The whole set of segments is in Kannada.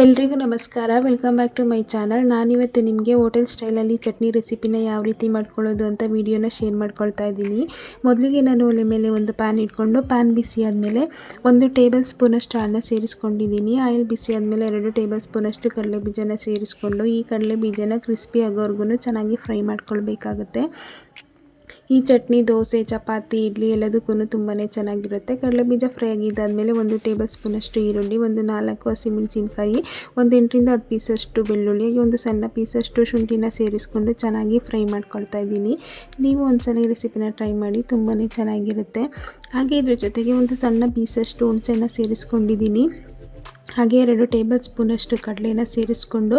ಎಲ್ರಿಗೂ ನಮಸ್ಕಾರ. Welcome back to my channel. ನಾನಿವತ್ತು ನಿಮಗೆ ಹೋಟೆಲ್ ಸ್ಟೈಲಲ್ಲಿ ಚಟ್ನಿ ರೆಸಿಪಿನ ಯಾವ ರೀತಿ ಮಾಡ್ಕೊಳ್ಳೋದು ಅಂತ ವಿಡಿಯೋನ ಶೇರ್ ಮಾಡ್ಕೊಳ್ತಾ ಇದ್ದೀನಿ. ಮೊದಲಿಗೆ ನಾನು ಒಲೆ ಮೇಲೆ ಒಂದು ಪ್ಯಾನ್ ಇಟ್ಕೊಂಡು ಪ್ಯಾನ್ ಬಿಸಿ ಆದಮೇಲೆ 1 ಟೇಬಲ್ ಸ್ಪೂನಷ್ಟು ಆಯಿಲ್ನ ಸೇರಿಸ್ಕೊಂಡಿದ್ದೀನಿ. ಆಯಿಲ್ ಬಿಸಿ ಆದಮೇಲೆ 2 ಟೇಬಲ್ ಸ್ಪೂನಷ್ಟು ಕಡಲೆ ಬೀಜನ ಸೇರಿಸ್ಕೊಂಡು ಈ ಕಡಲೆ ಬೀಜನ ಕ್ರಿಸ್ಪಿ ಆಗೋವರೆಗೂ ಚೆನ್ನಾಗಿ ಫ್ರೈ ಮಾಡ್ಕೊಳ್ಬೇಕಾಗುತ್ತೆ. ಈ ಚಟ್ನಿ ದೋಸೆ, ಚಪಾತಿ, ಇಡ್ಲಿ ಎಲ್ಲದಕ್ಕೂ ತುಂಬಾ ಚೆನ್ನಾಗಿರುತ್ತೆ. ಕಡಲೆಬೀಜ ಫ್ರೈ ಆಗಿದ್ದಾದಮೇಲೆ 1 ಟೇಬಲ್ ಸ್ಪೂನಷ್ಟು ಈರುಳ್ಳಿ, 4 ಹಸಿಮೆಣಸಿನ್ಕಾಯಿ, 8ರಿಂದ 10 ಪೀಸಷ್ಟು ಬೆಳ್ಳುಳ್ಳಿ, ಒಂದು ಸಣ್ಣ ಪೀಸಷ್ಟು ಶುಂಠಿನ ಸೇರಿಸ್ಕೊಂಡು ಚೆನ್ನಾಗಿ ಫ್ರೈ ಮಾಡ್ಕೊಳ್ತಾ ಇದ್ದೀನಿ. ನೀವು ಒಂದ್ಸಲ ಈ ರೆಸಿಪಿನ ಟ್ರೈ ಮಾಡಿ, ತುಂಬಾ ಚೆನ್ನಾಗಿರುತ್ತೆ. ಹಾಗೆ ಇದ್ರ ಜೊತೆಗೆ ಒಂದು ಸಣ್ಣ ಪೀಸಷ್ಟು ಹುಣಸೆಹಣ್ಣ ಸೇರಿಸ್ಕೊಂಡಿದ್ದೀನಿ. ಹಾಗೆ 2 ಟೇಬಲ್ ಸ್ಪೂನಷ್ಟು ಕಡಲೆನ ಸೇರಿಸ್ಕೊಂಡು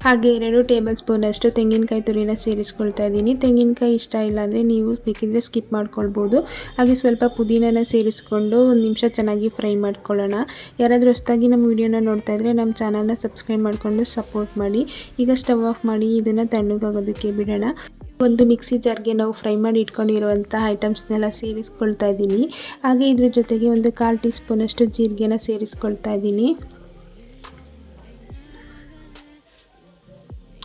ಹಾಗೆ 2 ಟೇಬಲ್ ಸ್ಪೂನಷ್ಟು ತೆಂಗಿನಕಾಯಿ ತುರಿನ ಸೇರಿಸ್ಕೊಳ್ತಾ ಇದ್ದೀನಿ. ತೆಂಗಿನಕಾಯಿ ಇಷ್ಟ ಇಲ್ಲ ಅಂದರೆ ನೀವು ಬೇಕಿದ್ರೆ ಸ್ಕಿಪ್ ಮಾಡ್ಕೊಳ್ಬೋದು. ಹಾಗೆ ಸ್ವಲ್ಪ ಪುದೀನನ ಸೇರಿಸ್ಕೊಂಡು 1 ನಿಮಿಷ ಚೆನ್ನಾಗಿ ಫ್ರೈ ಮಾಡ್ಕೊಳ್ಳೋಣ. ಯಾರಾದರೂ ಹೊಸದಾಗಿ ನಮ್ಮ ವಿಡಿಯೋನ ನೋಡ್ತಾ ಇದ್ದರೆ ನಮ್ಮ ಚಾನಲ್ನ ಸಬ್ಸ್ಕ್ರೈಬ್ ಮಾಡಿಕೊಂಡು ಸಪೋರ್ಟ್ ಮಾಡಿ. ಈಗ ಸ್ಟವ್ ಆಫ್ ಮಾಡಿ ಇದನ್ನು ತಣ್ಣಗಾಗೋದಕ್ಕೆ ಬಿಡೋಣ. ಒಂದು ಮಿಕ್ಸಿ ಜಾರ್ಗೆ ನಾವು ಫ್ರೈ ಮಾಡಿ ಇಟ್ಕೊಂಡಿರುವಂಥ ಐಟಮ್ಸ್ನೆಲ್ಲ ಸೇರಿಸ್ಕೊಳ್ತಾ ಇದ್ದೀನಿ. ಹಾಗೆ ಇದ್ರ ಜೊತೆಗೆ ಒಂದು 1/4 ಟೀ ಸ್ಪೂನಷ್ಟು ಜೀರಿಗೆನ ಸೇರಿಸ್ಕೊಳ್ತಾ ಇದ್ದೀನಿ.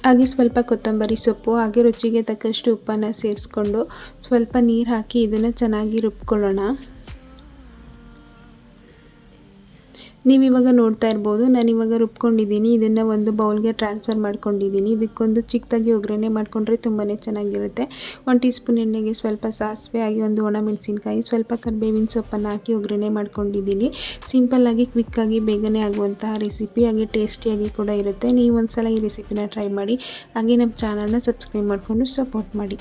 ಹಾಗೆ ಸ್ವಲ್ಪ ಕೊತ್ತಂಬರಿ ಸೊಪ್ಪು, ಹಾಗೆ ರುಚಿಗೆ ತಕ್ಕಷ್ಟು ಉಪ್ಪನ್ನು ಸೇರಿಸ್ಕೊಂಡು ಸ್ವಲ್ಪ ನೀರು ಹಾಕಿ ಇದನ್ನು ಚೆನ್ನಾಗಿ ರುಬ್ಕೊಳ್ಳೋಣ. ನೀವಿವಾಗ ನೋಡ್ತಾ ಇರ್ಬೋದು, ನಾನಿವಾಗ ರುಬ್ಕೊಂಡಿದ್ದೀನಿ. ಇದನ್ನು ಒಂದು ಬೌಲ್ಗೆ ಟ್ರಾನ್ಸ್ಫರ್ ಮಾಡ್ಕೊಂಡಿದ್ದೀನಿ. ಇದಕ್ಕೊಂದು ಚಿಕ್ಕದಾಗಿ ಒಗ್ಗರಣೆ ಮಾಡಿಕೊಂಡ್ರೆ ತುಂಬಾ ಚೆನ್ನಾಗಿರುತ್ತೆ. 1 ಟೀ ಸ್ಪೂನ್ ಎಣ್ಣೆಗೆ ಸ್ವಲ್ಪ ಸಾಸಿವೆ, ಹಾಗೆ ಒಂದು ಒಣಮೆಣಸಿನ್ಕಾಯಿ, ಸ್ವಲ್ಪ ಕರಿಬೇವಿನ ಸೊಪ್ಪನ್ನು ಹಾಕಿ ಒಗ್ಗರಣೆ ಮಾಡ್ಕೊಂಡಿದ್ದೀನಿ. ಸಿಂಪಲ್ಲಾಗಿ ಕ್ವಿಕ್ಕಾಗಿ ಬೇಗನೆ ಆಗುವಂತಹ ರೆಸಿಪಿ, ಹಾಗೆ ಟೇಸ್ಟಿಯಾಗಿ ಕೂಡ ಇರುತ್ತೆ. ನೀವು ಒಂದ್ಸಲ ಈ ರೆಸಿಪಿನ ಟ್ರೈ ಮಾಡಿ. ಹಾಗೆ ನಮ್ಮ ಚಾನಲ್ನ ಸಬ್ಸ್ಕ್ರೈಬ್ ಮಾಡಿಕೊಂಡು ಸಪೋರ್ಟ್ ಮಾಡಿ.